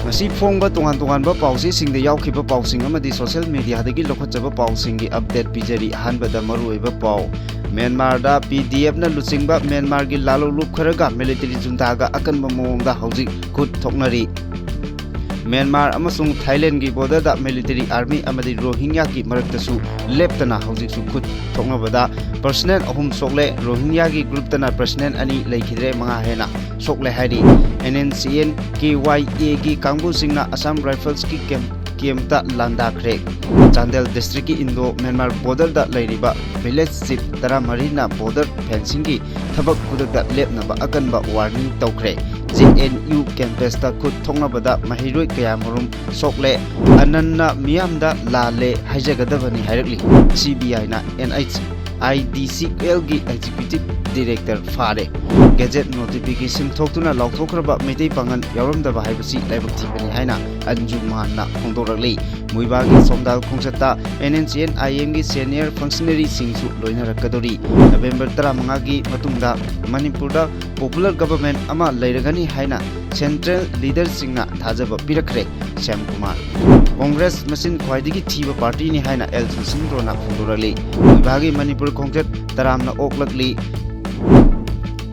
Masi phong ba tungan ba pausi sing de yaw khiba pausing amadi social media dagi lokhachaba pausing gi update pijari han ba da marui ba pau Myanmar da PDF na luching ba Myanmar gi lalo lup kharaga military junta ga akan ba mong da hauji khut thoknari Myanmar amasung Thailand gi border da military army amadi Rohingya gi maraktasu leptana hauji su khut thokna bada personnel ahum sokle Rohingya gi group tana personnel ani leikhidre manga hena sokle hairi NNCN KYA gi kangbu singna Assam Rifles ki camp ta landa khre Chandel district ki Indo Myanmar border da leiriba village chief tara marina border fencing gi thabak kudak da lepna ba akan ba warning tawkhre JNU campus ta khut thongna bada mahiroi kaya murum sokle ananna miyam da lale haijagadabani hairakli CBI na NHIDCL gi executive director fare gazette notification thoktuna lauthokraba meitei pangan yawramdaba haibasi laibak thibani haina anjuma na khongdorakli muiba gi somdal khongchata NNCN IM gi senior functionary singsu loinarakadori November 15 gi matungda Manipur da popular government ama leiragani haina central leader singna thajaba pirakre Syam Kumar Congress machine khwaidigi thiba party ni haina L Susindro na khongdorali muiba gi Manipur khongchet taramna oklakli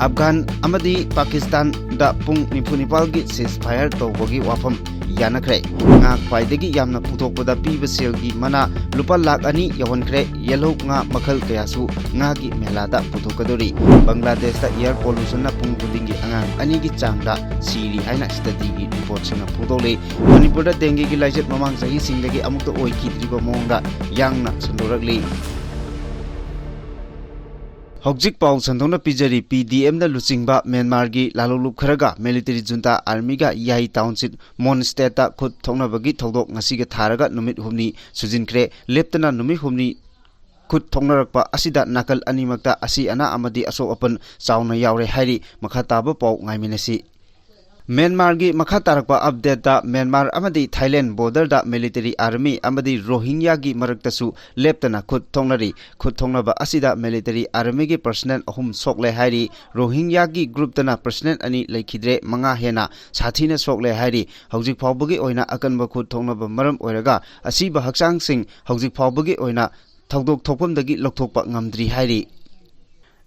Afghan amadi Pakistan da pung nipunipal gi ceasefire tawbagi wafam yanakre nga khwaidagi yamna puthokpada piba sel gi mana lupa lakh ani yawankhre yellow nga makhal kayasu nga gi mela da puthokadori Bangladesh da air pollution na pung pudingi angang ani gi changda siri haina study gi report singa pudole Manipur da dengue gi laijet mamang sahi singdagi amukta oi kidriba monga yangna sandorakli Hojik pau sandona pijari PDM na luchingba Myanmar gi lalolup kharaga military junta army ga Yai township Mon state ta khut thongna bagi thodok ngasi ga tharaga numit humni sujinkhre leptana numit humni khut thongnarakpa asida nakal animakta asi ana amadi aso open chauna yaure hairi makha taba pau ngaiminasi Myanmar gi makha tarakpa update da Myanmar amadi Thailand border da military army amadi Rohingya gi maraktasu leptana khut thongnaba asida military army gi personnel ahum sokle hairi Rohingya gi group tana personnel ani leikhidre manga hena sathina sokle hairi hojik phawbagi oina akanba khut thongnaba maram oiraga asiba hakchang sing hojik phawbagi oina thodok thopamdagi lokthokpa ngamdri hairi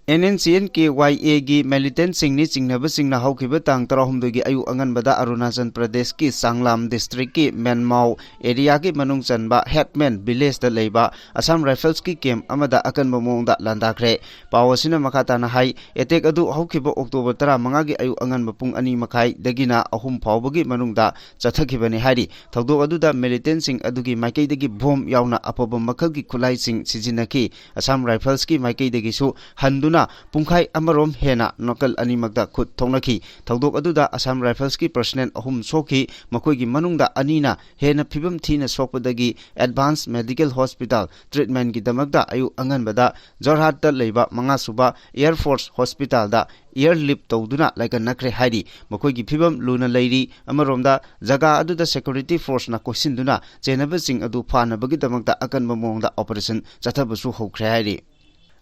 NNCN KYA gi militant singni chingnaba singna haukiba tang 16 gi ayu anganbada Arunachal Pradesh ki Sanglam district ki Menmau area ki manung chanba Headman village da leiba Assam Rifles ki camp amada akanba mongda landakhre pawasina makata na hai attack adu haukiba October 15 gi ayu anganba pung 2 makhai dagina ahum phawbagi manungda chathakibani hari thodok adu da militant sing adugi maikei dagi bomb yauna apoba makhal gi khulai sing sijinaki Assam Rifles ki maikei dagi su handuna Pungkai amarom hena nokal animakda khut thongnaki thodok aduda Assam Rifles ki personnel ahum soki makoi gi manungda anina hena phibam thina sokpadagi advanced medical hospital treatment gi damakda ayu anganbada Jorhat ta leiba manga suba Air Force Hospital da airlift tawduna like nakre hairi makoi gi phibam luna leiri amaromda jaga aduda security force na koisinduna chenaba sing adu phana bagi damakda akanba mongda operation chathabasu hokre hairi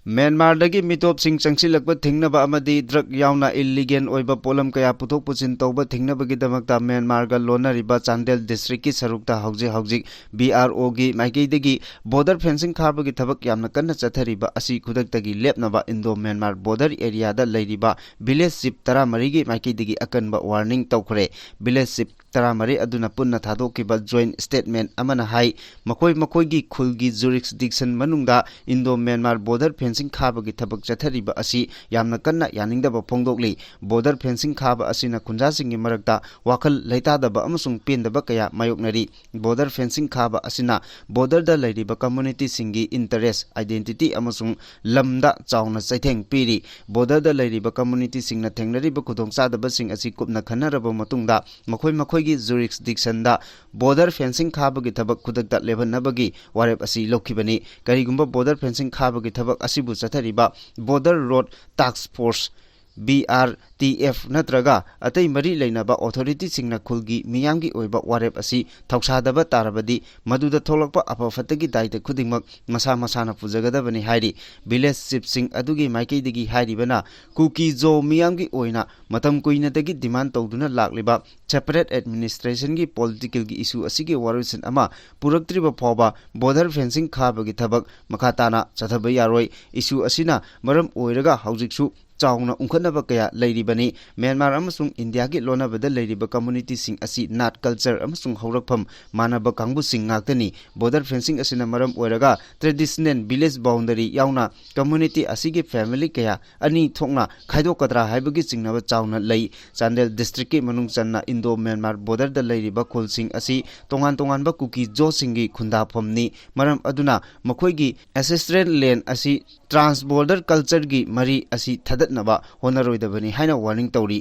Myanmar dagi mitop sing changsilakba thingnaba amadi drug yauna illegal oiba polam kaya puthok puchin tawba thingnabagi damakta Myanmar ga lonariba Chandel district ki sarukta hojik BRO gi maikei dagi border fencing kharbagi thabak yamna kanna chathariba asi khudaktagi lepnaba Indo Myanmar border area da leiriba village chief 13 gi maikei dagi akanba warning tawkhre village chief 13 aduna punna thadokiba joint statement amana hai makoi gi khulgi jurisdiction manungda Indo Myanmar border fencing khaba thabak chathariba asi yamna kanna yaningdaba phongdokli border fencing khaba asina khunja singi marakta wakhal leitadaba amasung pendaba kaya mayoknari border fencing khaba asina border da leiriba community singi interest identity amasung lamda chauna chaitheng piri border da leiriba community singna thengnariba khudongchadaba sing asi kupna khanaraba matungda makoi gi jurisdiction da border fencing khaba gi thabak khudakta lebanabagi warep asi lokhibani karigumba border fencing khaba gi thabak asi bu chathariba border road task force BRTF natraga atai mari leinaba authority singna khulgi miyamgi oiba warep asi thoksadaba tarabadi maduda tholakpa apafatagi daita khudingmak masa masana pujagadabani hairi village chief sing adugi maikeidagi hairibana kuki jo miyamgi oina matam kuinadagi demand tawduna lakliba separate administration gi political gi issue asigi warusin ama puraktriba phoba border fencing khabagi thabak makhatana chathabai yaroi issue asina maram oiraga haujiksu Chowna उंखनब कया लेरिबनी Myanmar अमसुंग India की लोनाबद लेरिब community सिंग असि नाट culture अमसुंग हौरकफम मानब कांगबु सिंग गाक्तनी border fencing असिना मरम ओरगा traditional village boundary याउना community असिगे family कया अनि थोंगना खाइदोकद्रा हाइबगी चिंगनब चाउना लई चांदेल डिस्ट्रिक्ट की मनुंग चन्ना इंडो म्यांमार बॉर्डर द लेरिब खोलसिंग असि तोंगान तोंगानब कुकी जो सिंगी खुंदाफमनी मरम अदुना मखोइगी एसेस्ट्रल लैंड असि ट्रांस बॉर्डर कल्चर की मरी असि थदनबा होनरोइदबनी हाइना वार्निंग तौरी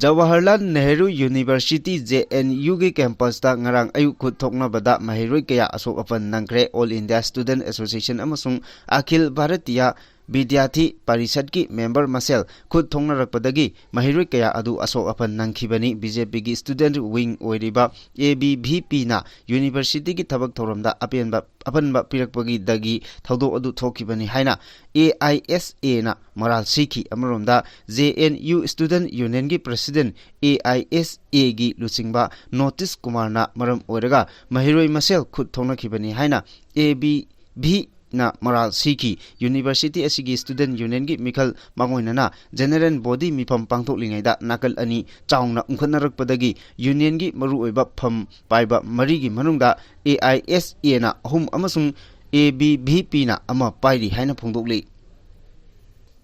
जवाहरलाल नेहरू यूनिवर्सिटी JNU के कैंपस ता ngarang ayu khut thoknabada mahiroi kaya asok apan nangkre All India Student Association amasung Akhil Bharatiya विद्यार्थी परिषद की मेंबर मसेल खुद थोंगनरकपदगी महिरोई कया अदु असोक अपन नंखिबनी बीजेपी की स्टूडेंट विंग ओइरिबा ABVP ना यूनिवर्सिटी की थबक थोरमदा अपनबा पिरकपगी दगी थौदो अदु थोखिबनी हाइना AISA ना मराल सिखी अमरोमदा JNU स्टूडेंट यूनियन की प्रेसिडेंट AISA की लुचिंगबा नोटिस कुमार ना मरम ओइरगा महिरोई मसेल खुद थोंगनखिबनी हाइना ABV ना मराल सिखी यूनिवर्सिटी असिगी स्टूडेंट यूनियन की मिखल मांगोइनना जनरल बॉडी मिफम पांगथोकलिङैदा नाकल अनि चाउना उंखनरकपदगी यूनियन की मरु ओइबा फम पाइबा मरीगी मनुंगदा AISA ना अहुम अमसुंग ABVP ना अमा पाइरी हाइना फोंदोकली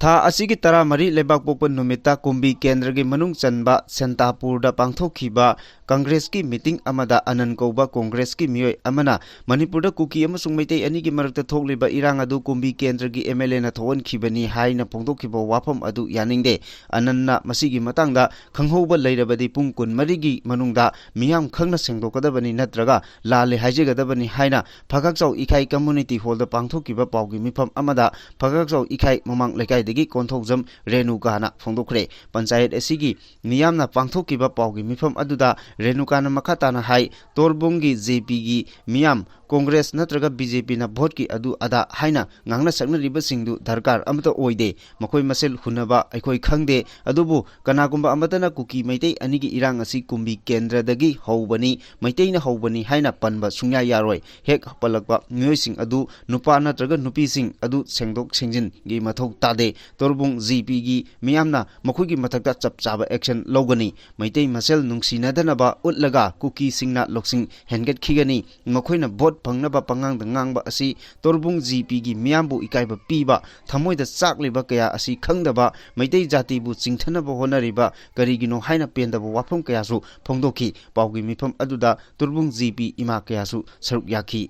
था असिगी तरा मरी लेबाक पोपन नुमिता कुंभी केंद्र के मनुंग चनबा सेंतापुरदा पांगथोखिबा कांग्रेस की मीटिंग अमदा अनन कौबा कांग्रेस की मियोय अमना मणिपुरदा कुकी अमसुंग मैतै अनि की मरकता थोकलिबा इरांग अदु कुंभी केंद्र की MLA ना थोवनखिबनी हाइना फोंदोखिबा वाफम अदु यानिंगदे अनन्ना मसिगी मतंगदा खंगहौबा लैरबदी पुंग कुन मरिगी मनुंगदा मियाम खंगना सेंगदोकदबनी नत्रगा लाले हाइजेगदबनी हाइना फगकचौ इखाई कम्युनिटी हॉल दा पांगथोखिबा पाउगी मिफम अमदा फगकचौ इखाई ममांग लेकाई दगी कोंथोजम रेणुकाना फोंदोखरे पंचायत एसिगी मियामना पांगथोखिबा पाउगी मिफम अदुदा रेणुकाना मखाताना हाई तोरबुंगी JP की मियाम कांग्रेस नत्रगा BJP ना भोट की अदु अदा हाइना ngang saknariba singdu dharkar amata oide makoi masel hunaba aikoi khangde adubu kanakumba amatana kuki maitei anigi irang asi kumbi kendra dagi hobani maitei na hobani haina panba sungya yaroi hek palakba myoi sing adu nupa natraga nupi sing adu sengdok sengjin gi mathok tade torbung GP gi miyamna makoi gi mathakta chapchaba action logani maitei masel nungsinadana ba utlaga kuki singna loksing henget khigani makoi na vote pangnaba pangang dangangba asi torbung GP gi miyambu ikaiba piba thamoida chakliba kaya asi khangdaba maitei jati bu chingthanaba honariba karigino haina pendaba wafam kaya su phongdokhi paugi mifam aduda torbung GP ima kaya su saruk yakhi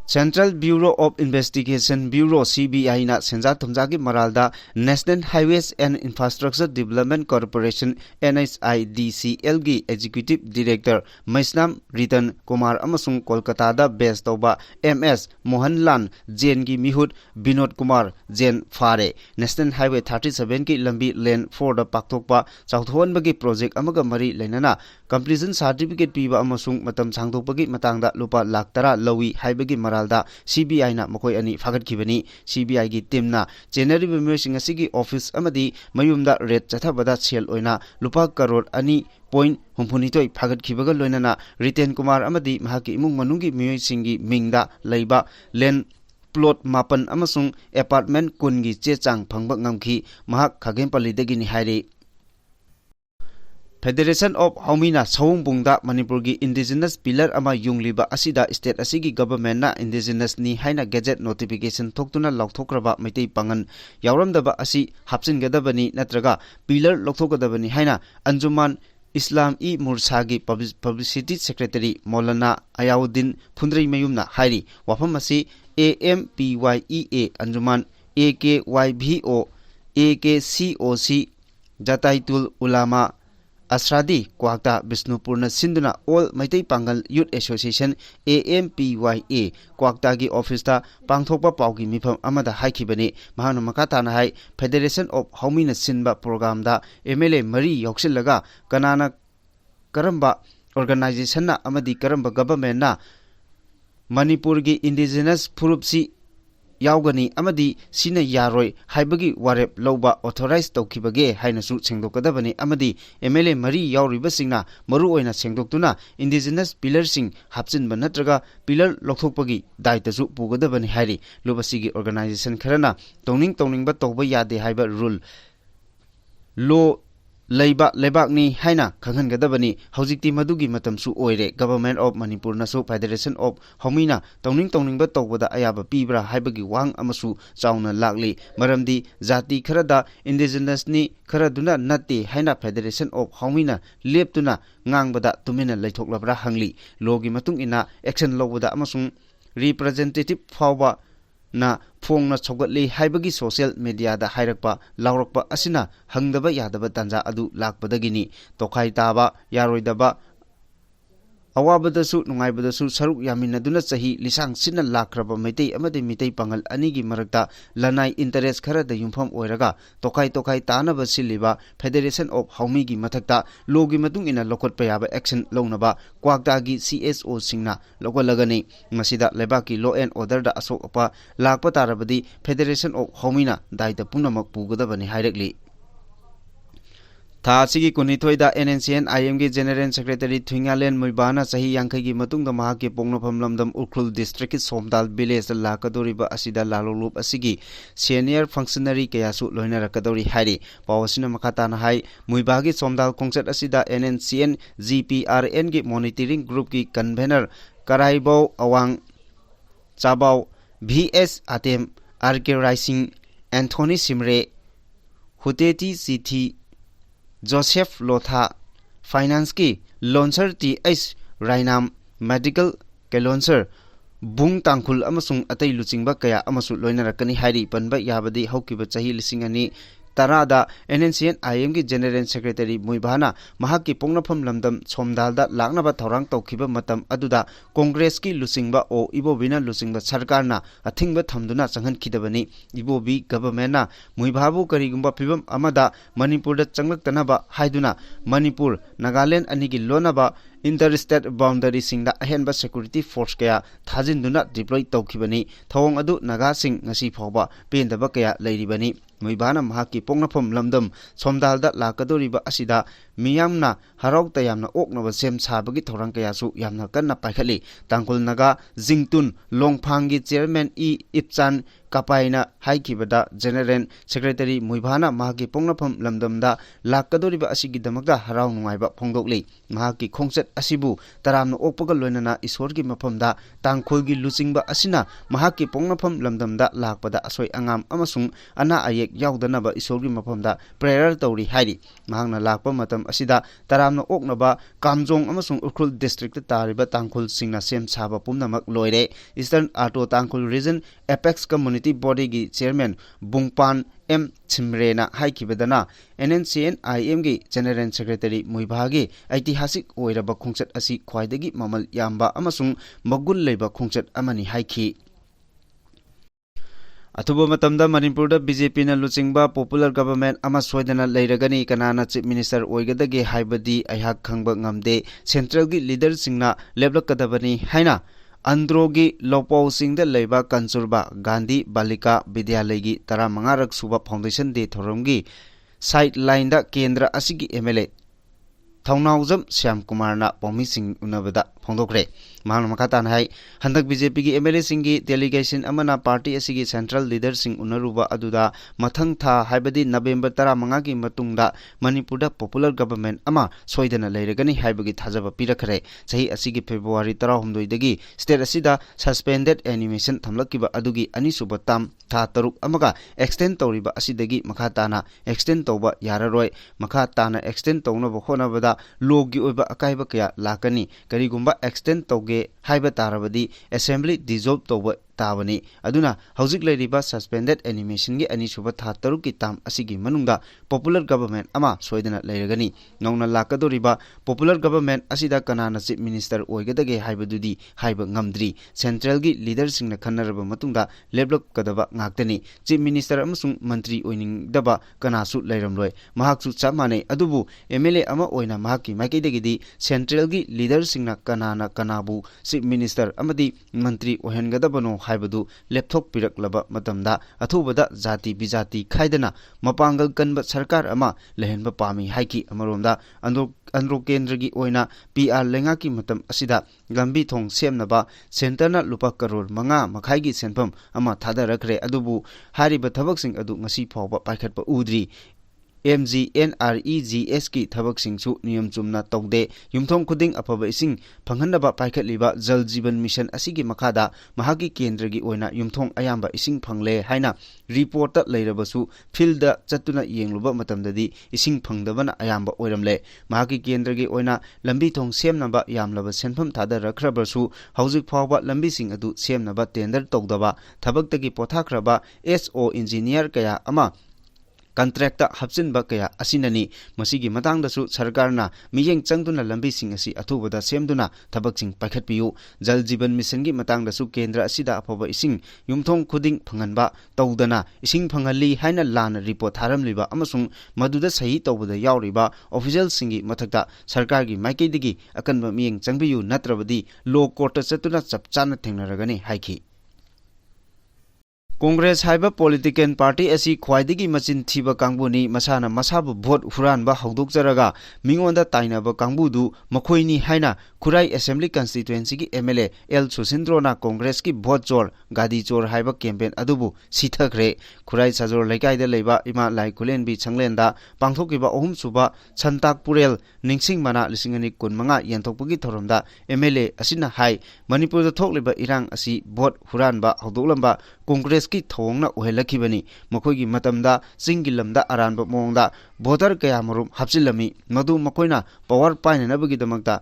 Central Bureau of Investigation Bureau CBI na senja thumjagi maralda National Highways and Infrastructure Development Corporation NHIDCL gi Executive Director Maisnam Ritan Kumar amasung Kolkata da base toba MS Mohanlan Jain gi mihut Binod Kumar Jain Fare National Highway 37 ki lambi lane 4 da paktokpa chauthon bagi project amaga mari lenana completion certificate piba amasung matam sangdokpagi matangda lupa lakh tara lawi haibagi da CBI na makoi ani fagat khibani CBI gi team na January Bimesing asigi office amadi mayumda red chathabada sel oina lupa crore ani point humpunitoi fagat khibaga loinana Riten Kumar amadi mahaki imung manungi miyoi singi mingda leiba len plot mapan amasung apartment kungi chechang phangba ngamkhi mahak khagempali dagi ni hairi Federation of Haumina Saungbungda Manipur gi indigenous pillar ama yungliba asida state asigi government na indigenous ni haina gazette notification thoktuna lauthokraba maitai pangan yawramdaba asi hapsin gadabani natraga pillar lauthokadabani haina Anjuman Islam Mursagi Publicity Secretary Maulana Ayauddin Phundrei Mayumna hairi wafam asi AMPYEA Anjuman AKYVO AKCOC Jataitul Ulama Asradi Kwakta Bisnupurna Sinduna All Maitai Pangal Youth Association AMPYA Kwakta gi office ta pangthokpa paugi mifam amada haikibani mahana makata na hai Federation of Homina Sinba program da MLA Mari Yoksilaga kanana karamba organization na amadi karamba government na Manipur gi indigenous Purupsi Yaugani Amadi Sina Yaroi Haibagi Warep Loba authorized Tokibage Hainasu Sengdokadabani Amadi MLA Mari Yauribasingna Maruoina Sengdoktuna indigenous pillar sing Hapsin Banatraga pillar Lokopagi Daitasu Pugadabani Hari Lubasigi organization Karana Toning but Toba Yade Haiba rule Law Leiba Lebakni Haina Kangan Gadabani Hojikti Madugi Matamsu Oire Government of Manipur Nasu Federation of Homina Toning but Tobada Ayaba Pibra Haibagi Wang Amasu Sauna Lagli Maramdi Zati Karada Indigenous Ni Karaduna Nati Haina Federation of Homina Leptuna Ngangbada Tumina Laitok Labra Hangli Logi Matung ina Action Lobada Amasung Representative Fawa na phong na chogatli haibagi social media da hairakpa laurakpa asina hangdaba yadaba tanja adu lakpadagini tokhai taba yaroidaba awabadasu nungaibadasu saruk yaminaduna chahi lisang sinna lakraba meitei amade mitei pangal anigi marakta lanai interest khara da yumpham oiraga tokai tanaba siliba Federation of Homi gi mathakta logi matung ina lokot payaba action lownaba kwakta gi CSO singna lokolagani masida lebaki law and order da asok apa lakpa tarabadi Federation of Homina daita punamak pugadabani hairakli Thasigi Kunithoida NNCN IMG General Secretary Thingalen Muibana Sahi Yankagi Matungda Mahaki Pongnopam Lamdam Ukrul District Somdal Village Lakadoriba Asida Lalolup Asigi Senior Functionary Kayasu Loina Rakadori Hari Pawasina Makatana Hai Muibagi Somdal Kongset Asida NNCN GPRN Gi Monitoring Group Gi Convener Karaibo Awang Chabau VS Atem RK Rising Anthony Simre Huteti CT Joseph Lotha Finance ki Launcher TH Rainam Medical ke Launcher Bung Tangkhul amasung atai luchingba kaya amasu loinarakani hari panba yabadi haukiba chahi lisingani Tarada NNCN IMG General Secretary Muibana Mahaki Pongnapam Lamdam Somdalda Lagnaba Thorang Taukiba Matam Aduda Congress ki Lusingba o Ibobina Lusingba Sarkarna Athingba Thamduna Changhan Kidabani Ibobi government na Muibabu Karigumba Pibam Amada Manipur da Changlak Tanaba Haiduna Manipur Nagaland Anigi Lonaba Interstate boundary singda ahenba security force kaya thajinduna deploy tawkibani thawong adu naga sing ngasi phawba pendaba kaya leiribani Muibana mahaki pongnapam lamdam somdalda lakadoriba asida miyamna harau tayamna oknaba sem sabagi thorang kaya su yamna kanna paikhali tangkul naga jingtun longphangi chairman Ipchan Kapaina haikibada General Secretary Muibana mahaki pongnapam lamdamda lakadoriba asigi damakda harau nungaiba phongdokli mahaki khongset asibu taramna okpaga loinana isorgi maphamda tangkhulgi luchingba asina mahaki pongnapam lamdamda lakpada asoi angam amasung ana ayek yaudana isorgi maphamda prayer tawri hairi mahangna lakpa matam asida taramna oknaba kamjong amasung ukrul district tariba tangkhul singna sem saba pumnamak loire Eastern Ato Tangkhul Region Apex Community Body gi Chairman Bungpan M Chimrena haikibadana NNCN IMG General Secretary Muibagi Aitihasik oiraba khongchat asi khwaidagi mamal yamba amasung magul leiba khongchat amani haiki Athuba matamda Manipurda BJP na luchingba popular government ama soidana leiragani kanana chief minister oigadagi haibadi aihak khangba ngamde central gi leader singna leblakadabani haina Androgi Lopo Singda Leba Kansurba Gandhi Balika Vidyalay gi Tara Mangarak Suba Foundation de Thoromgi Sideline da Kendra Asigi MLA Thongnauzam Syam Kumar na Pomi Singh Unabada Phongdokre Mahang Makatan Hai Handak BJP gi MLA Singhi delegation amana party asigi central leader Singh Unaruba aduda mathang tha haibadi November 15 gi matungda Manipurda popular government ama soidana leiragani haibagi thajaba pirakhare sahi asigi February 19 dagi state asida suspended animation thamlakiba adugi ani subatam tha taruk amaga extend tawriba asidagi makhatana extend tawba yararoi makhatana extend tawna bo khonabada logi oiba akaiba kaya lakani karigumba extend tawge haiba tarabadi assembly dissolve tawba tabani aduna hauzik leiriba suspended animation gi ani suba tha taruk ki tam asigi manungda popular government ama soidana leiragani nongna lakadoriba popular government asida kanana chief minister oigadage haibadudi haiba ngamdri central gi leader singna khanaraba matungda leblok kadaba ngaktani chief minister amasung mantri oining daba kanasu leiramloi mahaksu chamane adubu MLA ama oina mahaki maikaidagidi central gi leader singna kanana kanabu chief minister amadi mantri ohengadabano haibadu laptop piraklaba matamda athubada jati bijati khaidana mapangal kanba sarkar ama lehenba pami haiki amaromda andro kendragi oina PR lenga ki matam asida lambi thong semnaba centerna lupa karor manga makhaigi senpham ama thadarakre adubu hariba thabak sing adu ngasi phawba paikhatpa udri MGNREGS ki thabak singsu niyam chumna tongde yumthong khuding afaba ising phanghanaba paikhatliba jal jiban mission asigi makhada mahagi kendra gi oina yumthong ayamba ising phangle haina report ta leirabasu field da chatuna yengluba matamdadi ising phangdabana ayamba oiramle mahagi kendra gi oina lambi thong semnaba yamlaba senpham thada rakhrabasu hauzik phawba lambi sing adu semnaba tender togdaba thabak tagi pothakraba SO engineer kaya ama contracta hapchinba kaya asinani masigi matangdasu sarkarna miyeng changduna lambi sing asi athubada semduna thabak sing paikhatpiu jal jiban mission gi matangdasu kendra asida aphaba ising yumthong khuding phanganba tawdana ising phangali haina lana report tharamliba amasung maduda sahi tawbada yauriba official singi mathakta sarkar gi maikaidigi akanba miyeng changbiu natrabadi law court chatuna chapchana thengnaragani haiki Congress haiba political party asi khwaidigi machin thiba kangbuni masana masabu vote huranba hawdokjaraga mingonda tainaba kangbudu makhoini haina Khurai Assembly constituency gi MLA L Susindrona Congress ki vote chor gadi chor haiba campaign adubu sithakre Khurai Sajor Laikai da leiba ima lai kulen bi changlenda pangthokiba ohum suba Chantak Purel ningsing mana lisingani kunmanga yanthokpagi thoromda MLA asina hai Manipur da thokliba irang asi vote huranba hawdoklamba Congress ki thongna ohelakibani makhoigi matamda singilamda aranba mongda voter kaya marum hapchilami madu makoina power painanabagi damakta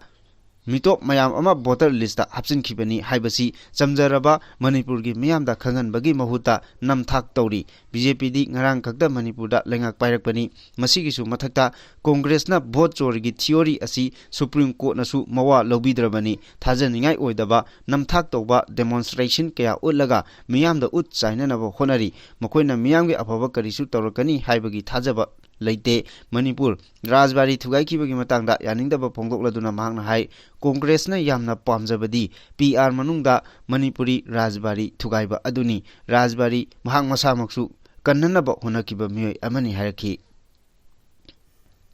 mitop mayam ama voter list ta hapchin khibani haibasi chamjaraba Manipur gi miyam da khangan bagi mahuta namthak tawri BJP di ngarang khakda Manipur da lengak pairakpani masigi su mathakta Congress na vote chor gi theory asi Supreme Court na su mawa lobidrabani thajaningai oidaba namthak tawba demonstration kaya ulaga miyam da ut chaina na honari makoina miyam gi afaba karisu tawrakani haibagi thajaba leite Manipur Rajbari thugai kibagi matangda yaningdaba phongdokladuna mahangna hai Congress na yamna pamjabadi PR manungda Manipuri Rajbari thugaiba aduni Rajbari mahang masamaksu kannanaba honakiba miyoi amani hairaki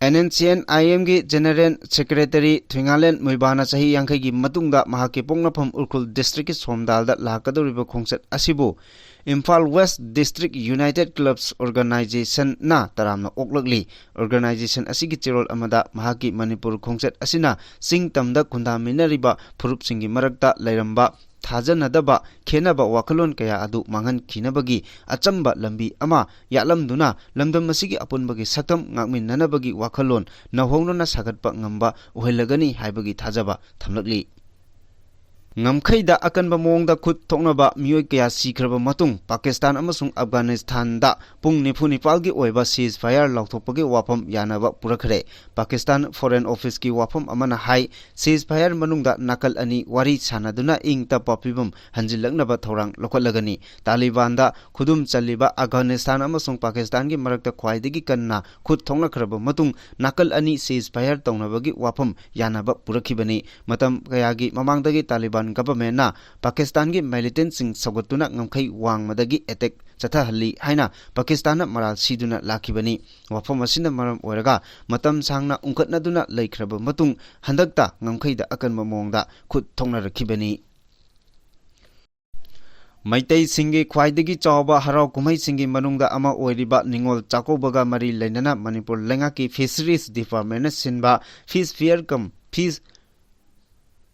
NNCN IM gi General Secretary Thingalen Muibana chahi yangkhai gi matungda mahake pongnapam Urkhul District ki Somdalda lakadoriba khongchat asibu Imphal West District United Clubs Organization na taramna oklagli organization asigi chirol amada mahaki Manipur khongchat asina singtamda kundaminariba phurup singi marakta lairamba thajanadaba khenaba wakalon kaya adu mangan khinabagi achamba lambi ama yalamduna lamdam masigi apunbagi sakam ngakmin nanabagi wakalon nawhonona sagatpa ngamba ohelagani haibagi thajaba thamlakli ngamkhaida akanba mongda khut thoknaba miyoi kaya sikraba matung Pakistan amasung Afghanistan da pung niphuni palgi oiba ceasefire lauthopagi wafam yanaba purakhre Pakistan Foreign Office ki wafam amana hai ceasefire manungda nakal ani wari sanaduna ingta papibam hanjilaknaba thorang lokhalagani Taliban da khudum chaliba Afghanistan amasung Pakistan gi marakta khwaidagi kanna khut thongnakraba matung nakal ani ceasefire tawnabagi wafam yanaba purakhibani matam kayagi mamangdagi Taliban government na Pakistan gi militant sing sagatuna ngamkhai wangmadagi attack chathahalli haina Pakistan na maral siduna lakhibani wafam asina maram oraga matam sangna ungkatnaduna leikraba matung handakta ngamkhaida akanba mongda khut thongna rakhibani Maitai singi khwaidagi chawba harau kumai singi manungda ama oiriba ningol chakobaga mari lainana Manipur lenga ki fisheries department sinba fish fair kam fish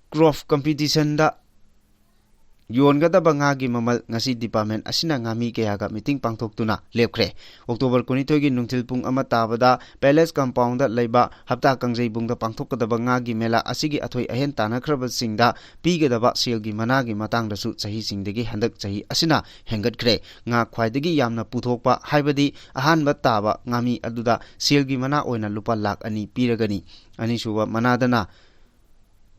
crop competition da Yongadaba ngagi mamal ngasi department asina ngami kayaga meeting pangthoktuna lepkhre October 22 gi nungthil pung ama tabada Palace compound da leiba hapta kangjei bungda pangthokadaba ngagi mela asigi athoi ahen tanakraba singda pigadaba selgi managi matangdasu chahi singdegi handak chahi asina hengatkhre nga khwaidagi yamna puthokpa haibadi ahanba taba ngami aduda selgi mana oina lupa lakh ani piragani ani suba manadana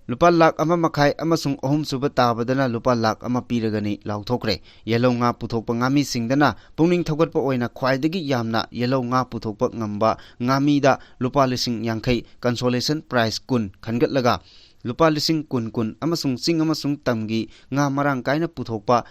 Lupa lakh ama makhai amasung ohum suba tabadana lupa lakh ama piragani lauthokre yellow nga puthokpa ngami singdana pungning thogatpa oina khwaidagi yamna yellow nga puthokpa ngamba ngami da lupa lising yangkhai consolation prize kun khangatlaga lupa lising kun amasung sing amasung tamgi nga marang kaina puthokpa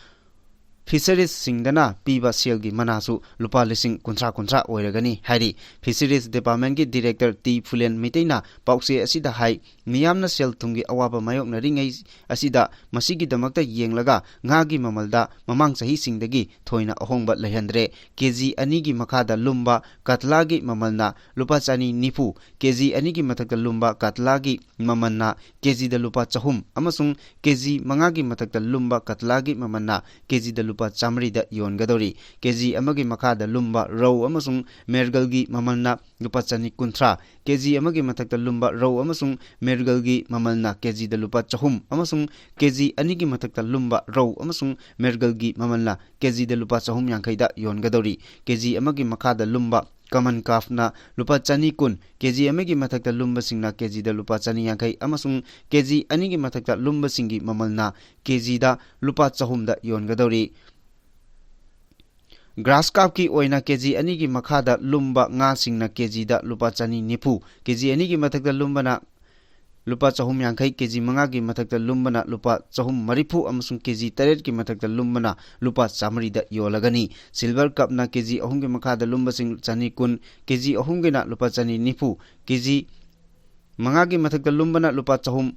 Fisheries singdana piba selgi manasu lupa lising kuntra oiragani hari Fisheries Department gi Director T Fulen Miteina paukse asida hai miyamna sel thungi awaba mayokna ringai asida masigi damakta yenglaga ngagi mamalda mamang sahi singdagi thoina ahongba lehandre kg ani gi makhada lumba katlagi mamalna lupa chani nifu kg ani gi mathakta lumba katlagi mamanna kg da lupa chahum amasung kg mangagi mathakta lumba katlagi mamanna kg da lupa chamri da yongadori kg amagi makhada lumba row amasung mergalgi mamalna lupa chani kunthra kg amagi mathakta lumba row amasung mergalgi mamalna kg da lupa chahum amasung kg anigi mathakta lumba row amasung mergalgi mamalna kg da lupa chahum yangkhai da yongadori kg amagi makhada lumba Kaman kafna lupa chani kun kg amagi mathakta lumba singna kg da lupa chani yangkhai amasung kg anigi mathakta lumba singi mamalna kg da lupa chahum da yongadori Grass cup ki oina kg anigi makhada lumba nga singna kg da lupa chani nipu kg anigi mathakta lumba na lupa chahum yangkhai kg manga ki mathakta lumba na lupa chahum marifu amasung kg taret ki mathakta lumba na lupa chamri da yolagani silver cup na kg ahum ki makhada lumba sing chani kun kg ahum ki na lupa chani nifu kg manga ki mathakta lumba na lupa chahum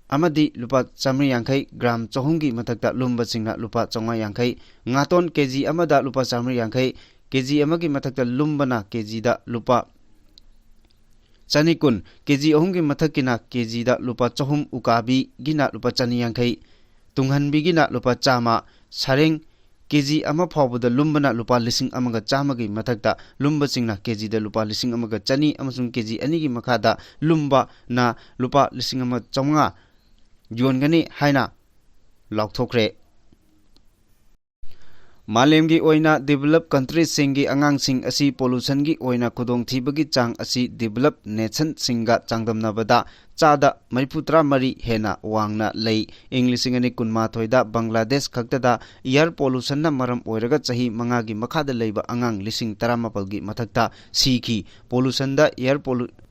amadi lupa chamri yangkhai gram chahumgi mathakta lumba singna lupa chonga yangkhai ngaton kg amada lupa chamri yangkhai kg amagi mathakta lumba na kg da lupa chani kun kg ahumgi mathakina kg da lupa chahum ukabi gina lupa chani yangkhai tunghanbi gina lupa chama sareng kg ama phawbada lumba na lupa lising amaga chamagi mathakta lumba singna kg da lupa lising amaga chani amasung kg anigi makhada lumba na lupa lising ama chonga Yongani haina lauthokre Malemgi oina develop countries singi angang sing asi pollution gi oina khudong thibagi chang asi develop nation singa changdamna bada chada mariputra mari hena wangna lei English ngani kunma thoida Bangladesh khaktada air pollution na maram oiraga chahi manga gi makhada leiba angang lising 18 gi mathakta sikhi pollution da air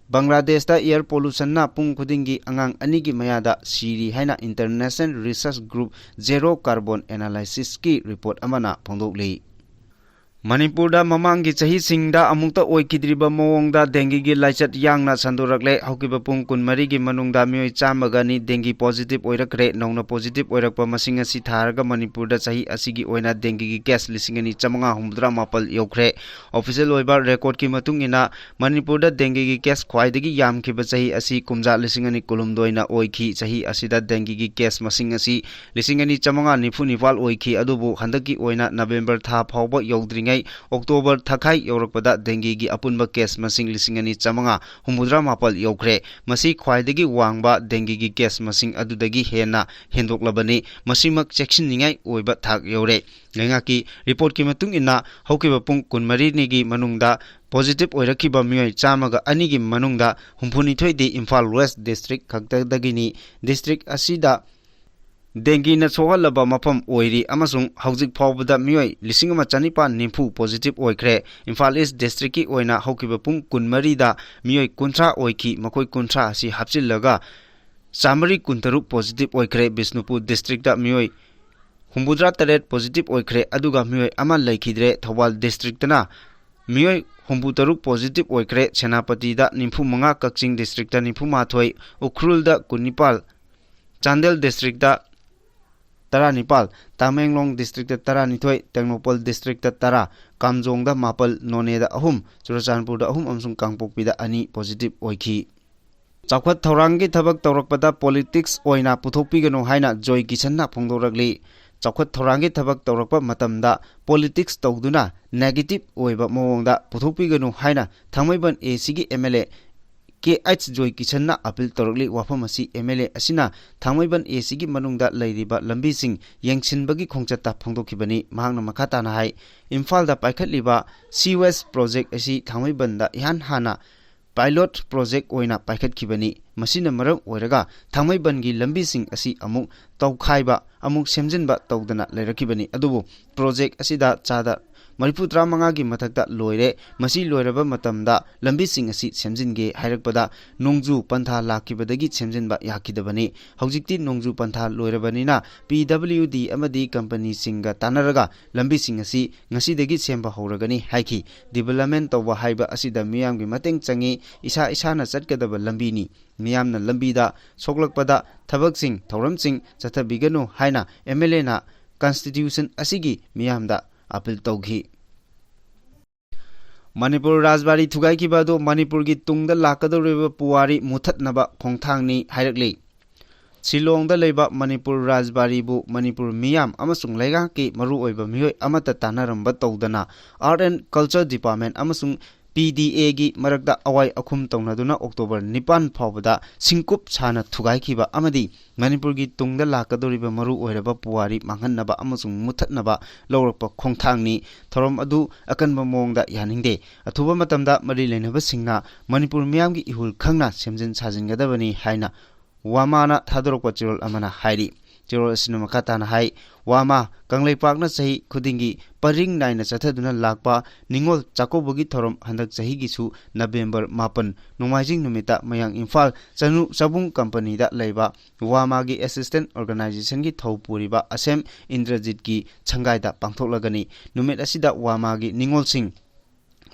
Bangladesh da air pollution na pung khudingi angang anigi mayada siri haina International Research Group Zero Carbon Analysis ki report amana phongdoklei Manipur da mamangi chahi singda amukta oikidriba mawongda dengue gi laichat yangna sandorakle hokiba pung kun mari gi manungda mioi chamagani dengue positive oirakre nongna positive oirakpa masing asi tharaga Manipur da chahi asigi oina dengue gi case lisingani chamanga humdra mapal yokre official oiba record ki matungina Manipur da dengue gi case khwaidagi yamkhiba chahi asi kumja lisingani kulumdoina oikhi chahi asida dengue gi case masing asi lisingani chamanga nifu nipal oikhi adubu handaki oina November tha phawba yogdringai October thakai yorakpada dengue gi apunba case masing lisingani chamanga humudra mapal yokre masi khwaidagi wangba dengue gi case masing adudagi hena hendoklabani masimak section ningai oiba thak yore ngaki report ki matung ina hokiba pung kunmari ni gi manungda positive oirakiba mioi chamaga ani gi manungda humphuni thoidi Imphal West district khaktadagini district asida dengue na sohalaba mapam oiri amasung haujik phawbada mioi lisingama chanipa nimfu positive oikre Imphal East district ki oina hokiba pung kunmari da mioi kuntra oiki makoi kuntra si hapchillaga samari kuntaruk positive oikre Bisnupur district da mioi humbudra taret positive oikre aduga mioi ama laikhidre Thobal district na mioi humbutaruk positive oikre Senapati da nimfu manga Kakching district da nimfu mathoi Ukhrul da kunipal Chandel district da Tara Nipal, Tamenglong district da Tara Nithoi, Tecnopol district da Tara, Kamjong da Mapal, None da Ahum, Churachandpur da Ahum amsung Kangpokpi da ani positive oikhi. Chawkhat thoranggi thabak tawrakpada politics oina puthokpiganu haina Joy Kishanna phongdoragli Chawkhat thoranggi thabak tawrakpa matamda politics tawduna negative oiba mawongda puthokpiganu haina Thangmaiban ACG MLA KH Joy Kishanna appeal tawrakli wafamasi MLA asina Thangmaiban ACG manungda leiriba lambising yengchinbagi khongchatta phongdokhibani mahangna makhatana hai Imphal paikhatliba CWS project asi Thangmaibanda ihan hana Pilot project oina paikhat kibani masina maram oiraga Thangmaiban gi lambising asi amuk tawkhaiba amuk semjinba tawdana leirakibani adubu project asida chada Maripudra mangagi mathakta loire masi loiraba matamda lambising asi semjinge hairakpada nongju pantha lakibadagi semjinba yakidabani haujikti nongju pantha loirabanina PWD amadi company singa tanaraga lambising asi ngasidagi semba horagani haiki development tawba haiba asida miyamgi mateng changi isa isana chatkadaba lambini miyamna lambida soklakpada thabaksing thauramsing chathabiganu haina MLA na constitution asigi miyamda appeal tawgi Manipur Rajbari Thugai Kibado Manipur gi tungda lakadoriba puwari muthatnaba khongthangni hairakli Shillong da leba Manipur Rajbari bu Manipur miyam amasung laiga ki maru oiba miyoi amata tanaramba tawdana Art and Culture Department amasung PDA gi marakda awai akhum tawnaduna October 9 phawbada singkup chana thugai khiba amadi Manipur gi tungda lakadoriba maru oiraba puwari manghannaba amasung muthatnaba lawrakpa khongthangni thorom adu akanba mongda yaningde athuba matamda mari leinaba singna Manipur miyam gi ihul khangna semjin sajingadabani haina wamana thadorokpa chirol amana hairi chirol sinema khatana hai wama kangleipakna sahi khudingi paring naina chathaduna lakpa ningol chakobogi thorom handak sahi gisu November 9 nomaijing numita mayang Imphal chanu sabung company da leiba wama gi assistant organization gi thopuriba asem Indrajit gi changai da pangthoklagani numit asida wama gi ningol sing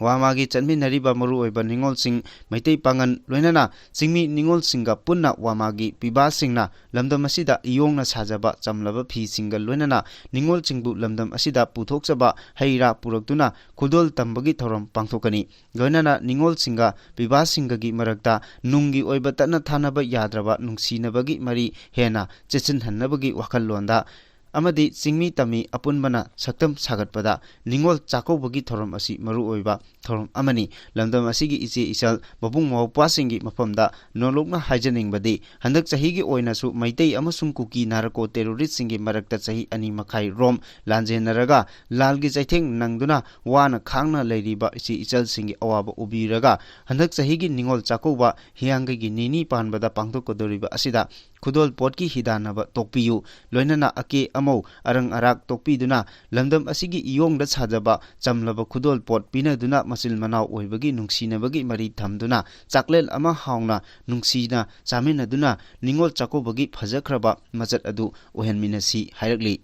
Wamagi chanmi nariba maru oiba ningol sing maitei pangan loinana singmi ningol singa punna wamagi piba singna lamdam asida iyongna sajaba chamlaba phi singa loinana ningol singbu lamdam asida puthokchaba haira puraktuna khudol tambagi thorom pangthokani loinana ningol singa piba singa gi marakta nungi oiba tatna thanaba yadraba nungsinabagi mari hena chechin hannabagi wakhal londa amadi singmi tami apunbana saktam sagatpada ningol chakobogi thorom asi maru oiba thorom amani lamdam asigi iche isal babung mawpa singi mafamda nolokna haijaning badi handak chahi gi oina su maitei amasung kuki narako terrorist singi marakta chahi ani makhai rom lanjenaraga lalgi chaitheng nangduna wana khangna leiriba ichi ichal singi awaba ubiraga handak chahi gi ningol chakoba hianggi gi nini panbada pangthokodoriba asida Khudol potki hidanaba tokpiyu loinana ake amau arang arak tokpiduna lamdam asigi iyongda chajaba chamlaba khudol pot pinaduna masil manau oibagi nungsinabagi mari thamduna chaklel ama haungna nungsina chaminaduna ningol chakobagi phajakraba machat adu ohenminasi hairakli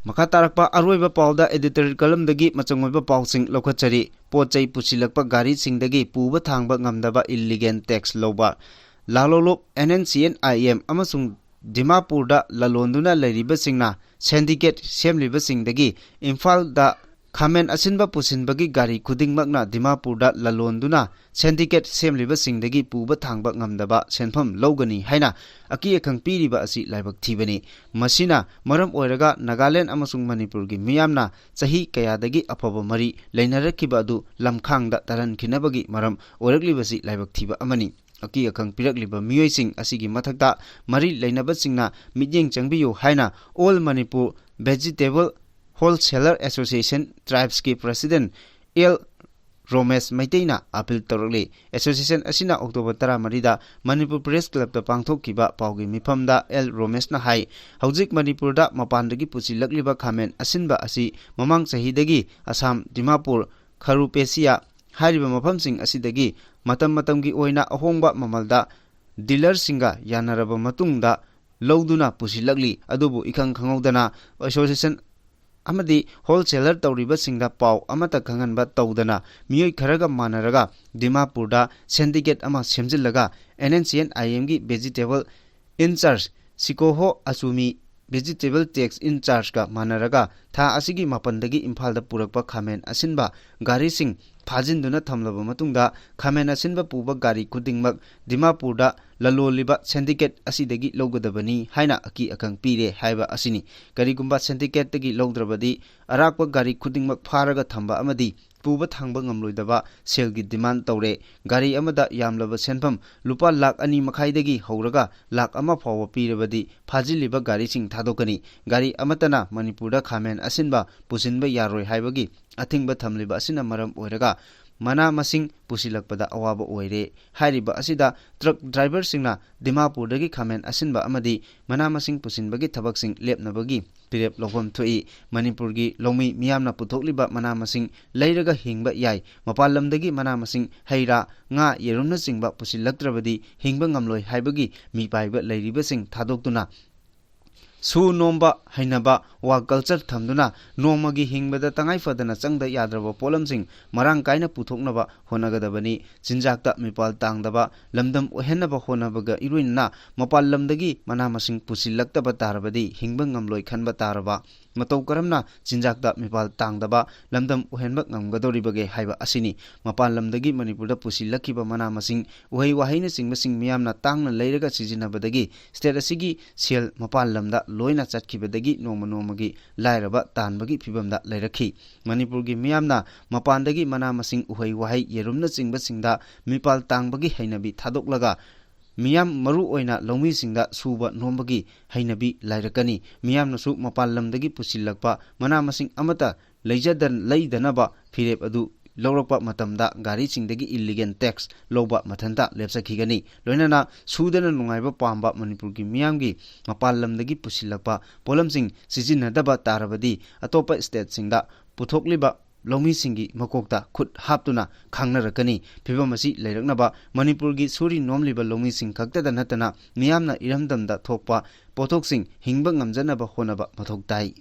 Makha tarakpa aroiba pauda editorial column dagi machangoiba pausing lokachari pochai pusilakpa gari singdagi puba thangba ngamdaba illegal tax loba Lalolop NNCNIM amasung Dimapurda lalonduna leiriba singna syndicate semliba singdagi Imphal da khamen asinba pusinbagi gari khudingmakna Dimapurda lalonduna syndicate semliba singdagi puba thangba ngamdaba senpham logani haina aki ekhang piriba asi laibak thibani masina maram oiraga Nagaland amasung Manipur gi miyamna chahi kayadagi afaba mari leinarakhiba adu lamkhangda taran khinabagi maram oiraklibasi laibak thiba amani Aki akang pirakliba miyoising asigi mathakta mari leinaba singna midyeng changbiyu haina All Manipur Vegetable Wholesaler Association Tribes ki President L Romesh Maiteina appeal tawrakli association asina October 13 da Manipur Press Club ta pangthokkiba paugi mifamda L Romesh na hai haujik Manipur da mapandagi pusilakliba khamen asinba asi mamang chahidagi Assam Dimapur Kharupesia hariba mafamsing asidagi matam matamgi oina ahongba mamalda dealer singa yanaraba matungda lowduna pusilakli adubu ikhang khangawdana association amadi wholesaler tawriba singda pau amata khanganba tawdana miyoi kharaga manaraga Dimapurda syndicate ama semjillaga NNCNIM gi vegetable in charge Sikoho Asumi vegetable tax in charge ka manaraga tha asigi mapandagi Imphal da purakpa khamen asinba gari sing ꯐꯥꯖꯤꯟꯗꯨꯅ ꯊꯝꯂꯕ ꯃꯇꯨꯡꯗ ꯈꯥꯃꯦꯟ ꯑꯁꯤꯟꯕ ꯄꯨꯕ ꯒꯥꯔꯤ ꯈꯨꯗꯤꯡꯃꯛ ꯗꯤꯃꯥꯄꯨꯔꯗ ꯂꯂꯣꯜꯂꯤꯕ ꯁꯤꯟꯗꯤꯀꯦꯠ ꯑꯁꯤꯗꯒꯤ ꯂꯧꯒꯗꯕꯅꯤ ꯍꯥꯏꯅ ꯑꯀꯤ ꯑꯈꯪ ꯄꯤꯔꯦ ꯍꯥꯏꯕ ꯑꯁꯤꯅꯤ꯫ ꯀꯔꯤꯒꯨꯝꯕ ꯁꯤꯟꯗꯤꯀꯦꯠꯇꯒꯤ ꯂꯧꯗ꯭ꯔꯕꯗꯤ ꯑꯔꯥꯛꯄ ꯒꯥꯔꯤ ꯈꯨꯗꯤꯡꯃꯛ ꯐꯥꯔꯒ ꯊꯝꯕ ꯑꯃꯗꯤ ꯄꯨꯕ ꯊꯥꯡꯕ ꯉꯝꯂꯣꯏꯗꯕ ꯁꯦꯜꯒꯤ ꯗꯤꯃꯥꯟ ꯇꯧꯔꯦ꯫ ꯒꯥꯔꯤ ꯑꯃꯗ ꯌꯥꯝꯂꯕ ꯁꯦꯟꯐꯝ ꯂꯨꯄꯥ ꯂꯥꯈ 2.5 ꯍꯧꯔꯒ ꯂꯥꯈ 1 ꯐꯥꯎꯕ ꯄꯤꯔꯕꯗꯤ ꯐꯥꯖꯤꯜꯂꯤꯕ ꯒꯥꯔꯤꯁꯤꯡ ꯊꯥꯗꯣꯛꯀꯅꯤ꯫ ꯒꯥꯔꯤ ꯑꯃꯠꯇꯅ ꯃꯅꯤꯄꯨꯔꯗ ꯈꯥꯃꯦꯟ ꯑꯁꯤꯟꯕ ꯄꯨꯁꯤꯟꯕ ꯌꯥꯔꯣꯏ ꯍꯥꯏꯕꯒꯤ ꯑꯊꯤꯡꯕ ꯊꯝꯂꯤꯕ ꯑꯁꯤꯅ ꯃꯔꯝ ꯑꯣꯏꯔꯒ ꯃꯅꯥ ꯃꯁꯤꯡ ꯄꯨꯁꯤꯜꯂꯛꯄꯗ ꯑꯋꯥꯕ ꯑꯣꯏꯔꯦ꯫ ꯍꯥꯏꯔꯤꯕ ꯑꯁꯤꯗ ꯇ꯭ꯔꯛ ꯗ꯭ꯔꯥꯏꯚꯔꯁꯤꯡꯅ ꯗꯤꯃꯥꯄꯨꯔꯗꯒꯤ ꯈꯥꯃꯦꯟ ꯑꯁꯤꯟꯕ ꯑꯃꯗꯤ ꯃꯅꯥ ꯃꯁꯤꯡ ꯄꯨꯁꯤꯟꯕꯒꯤ ꯊꯕꯛꯁꯤꯡ ꯂꯦꯞꯅꯕꯒꯤ ꯐꯤꯔꯦꯞ ꯂꯧꯐꯝ ꯊꯣꯛꯏ꯫ ꯃꯅꯤꯄꯨꯔꯒꯤ ꯂꯧꯃꯤ ꯃꯤꯌꯥꯝꯅ ꯄꯨꯊꯣꯛꯂꯤꯕ ꯃꯅꯥ ꯃꯁꯤꯡ ꯂꯩꯔꯒ ꯍꯤꯡꯕ ꯌꯥꯏ꯫ ꯃꯄꯥꯟ ꯂꯝꯗꯒꯤ ꯃꯅꯥ ꯃꯁꯤꯡ, ꯍꯩ ꯔꯥ, ꯉꯥ, ꯌꯦꯔꯨꯝꯅꯆꯤꯡꯕ ꯄꯨꯁꯤꯜꯂꯛꯇ꯭ꯔꯕꯗꯤ ꯍꯤꯡꯕ ꯉꯝꯂꯣꯏ ꯍꯥꯏꯕꯒꯤ ꯃꯤꯄꯥꯏꯕ ꯂꯩꯔꯤꯕꯁꯤꯡ ꯊꯥꯗꯣꯛꯇꯨꯅ ꯁꯨ ꯅꯣꯝꯕ ꯍꯩꯅꯕ ꯋꯥ ꯀꯜꯆꯔ ꯊꯝꯗꯨꯅ ꯅꯣꯡꯃꯒꯤ ꯍꯤꯡꯕꯗ ꯇꯉꯥꯏꯐꯗꯅ ꯆꯪꯗ ꯌꯥꯗ꯭ꯔꯕ ꯄꯣꯠꯂꯝꯁꯤꯡ ꯃꯔꯥꯡ ꯀꯥꯏꯅ ꯄꯨꯊꯣꯛꯅꯕ ꯍꯣꯠꯅꯒꯗꯕꯅꯤ꯫ ꯆꯤꯟꯖꯥꯛꯇ ꯃꯤꯄꯥꯜ ꯇꯥꯡꯗꯕ ꯂꯝꯗꯝ ꯑꯣꯏꯍꯟꯅꯕ ꯍꯣꯠꯅꯕꯒ ꯏꯔꯣꯏꯅꯅ ꯃꯄꯥꯟ ꯂꯝꯗꯒꯤ ꯃꯅꯥ ꯃꯁꯤꯡ ꯄꯨꯁꯤꯜꯂꯛꯇꯕ ꯇꯥꯔꯕꯗꯤ ꯍꯤꯡꯕ ꯉꯝꯂꯣꯏ ꯈꯟꯕ ꯇꯥꯔꯕ ꯃꯇꯧ ꯀꯔꯝꯅ ꯆꯤꯟꯖꯥꯛꯇ ꯃꯤꯄꯥꯜ ꯇꯥꯡꯗꯕ ꯂꯝꯗꯝ ꯑꯣꯏꯍꯟꯕ ꯉꯝꯒꯗꯧꯔꯤꯕꯒꯦ ꯍꯥꯏꯕ ꯑꯁꯤꯅꯤ꯫ ꯃꯄꯥꯟ ꯂꯝꯗꯒꯤ ꯃꯅꯤꯄꯨꯔꯗ ꯄꯨꯁꯤꯜꯂꯛꯈꯤꯕ ꯃꯅꯥ ꯃꯁꯤꯡ, ꯎꯍꯩ ꯋꯥꯍꯩꯅꯆꯤꯡꯕꯁꯤꯡ ꯃꯤꯌꯥꯝꯅ ꯇꯥꯡꯅ ꯂꯩꯔꯒ ꯁꯤꯖꯤꯟꯅꯕꯗꯒꯤ ꯁ꯭ꯇꯦꯠ ꯑꯁꯤꯒꯤ ꯁꯦꯜ ꯃꯄꯥꯟ ꯂꯝꯗ ꯂꯣꯏꯅ ꯆꯠꯈꯤꯕꯗꯒꯤ ꯅꯣꯡꯃ ꯅꯣꯡꯃꯒꯤ ꯂꯥꯏꯔꯕ ꯇꯥꯟꯕꯒꯤ ꯐꯤꯚꯝꯗ ꯂꯩꯔꯛꯈꯤ꯫ ꯃꯅꯤꯄꯨꯔꯒꯤ ꯃꯤꯌꯥꯝꯅ ꯃꯄꯥꯟꯗꯒꯤ ꯃꯅꯥ ꯃꯁꯤꯡ, ꯎꯍꯩ ꯋꯥꯍꯩ, ꯌꯦꯔꯨꯝꯅꯆꯤꯡꯕꯁꯤꯡꯗ ꯃꯤꯄꯥꯜ ꯇꯥꯡꯕꯒꯤ ꯍꯩꯅꯕꯤ ꯊꯥꯗꯣꯛꯂꯒ ꯃꯤꯌꯥꯝ ꯃꯔꯨꯑꯣꯏꯅ ꯂꯧꯃꯤꯁꯤꯡꯗ ꯁꯨꯕ ꯅꯣꯝꯕꯒꯤ ꯍꯩꯅꯕꯤ ꯂꯩꯔꯛꯀꯅꯤ꯫ ꯃꯤꯌꯥꯝꯅꯁꯨ ꯃꯄꯥꯟ ꯂꯝꯗꯒꯤ ꯄꯨꯁꯤꯜꯂꯛꯄ ꯃꯅꯥ ꯃꯁꯤꯡ ꯑꯃꯠꯇ ꯂꯩꯗꯅꯕ ꯐꯤꯔꯦꯞ ꯑꯗꯨ ꯂꯧꯔꯛꯄ ꯃꯇꯝꯗ ꯒꯥꯔꯤꯁꯤꯡꯗꯒꯤ ꯏꯜꯂꯤꯒꯦꯜ ꯇꯦꯛꯁ ꯂꯧꯕ ꯃꯊꯟꯇ ꯂꯦꯞꯆꯈꯤꯒꯅꯤ꯫ ꯂꯣꯏꯅꯅ ꯁꯨꯗꯅ ꯅꯨꯡꯉꯥꯏꯕ ꯄꯥꯝꯕ ꯃꯅꯤꯄꯨꯔꯒꯤ ꯃꯤꯌꯥꯝꯒꯤ ꯃꯄꯥꯟ ꯂꯝꯗꯒꯤ ꯄꯨꯁꯤꯜꯂꯛꯄ ꯄꯣꯠꯂꯝꯁꯤꯡ ꯁꯤꯖꯤꯟꯅꯗꯕ ꯇꯥꯔꯕꯗꯤ ꯑꯇꯣꯞꯄ ꯁ꯭ꯇꯦꯠꯁꯤꯡꯗ ꯄꯨꯊꯣꯛꯂꯤꯕ ꯂꯧꯃꯤꯁꯤꯡꯒꯤ ꯃꯀꯣꯛꯇ ꯈꯨꯠ ꯍꯥꯞꯇꯨꯅ ꯈꯪꯅꯔꯛꯀꯅꯤ꯫ ꯐꯤꯚꯝ ꯑꯁꯤ ꯂꯩꯔꯛꯅꯕ ꯃꯅꯤꯄꯨꯔꯒꯤ ꯁꯨꯔꯤ ꯅꯣꯝꯂꯤꯕ ꯂꯧꯃꯤꯁꯤꯡ ꯈꯛꯇꯗ ꯅꯠꯇꯅ ꯃꯤꯌꯥꯝꯅ ꯏꯔꯝꯗꯝꯗ ꯊꯣꯛꯄ ꯄꯣꯠꯊꯣꯛꯁꯤꯡ ꯍꯤꯡꯕ ꯉꯝꯖꯅꯕ ꯍꯣꯠꯅꯕ ꯃꯊꯧ ꯇꯥꯏ꯫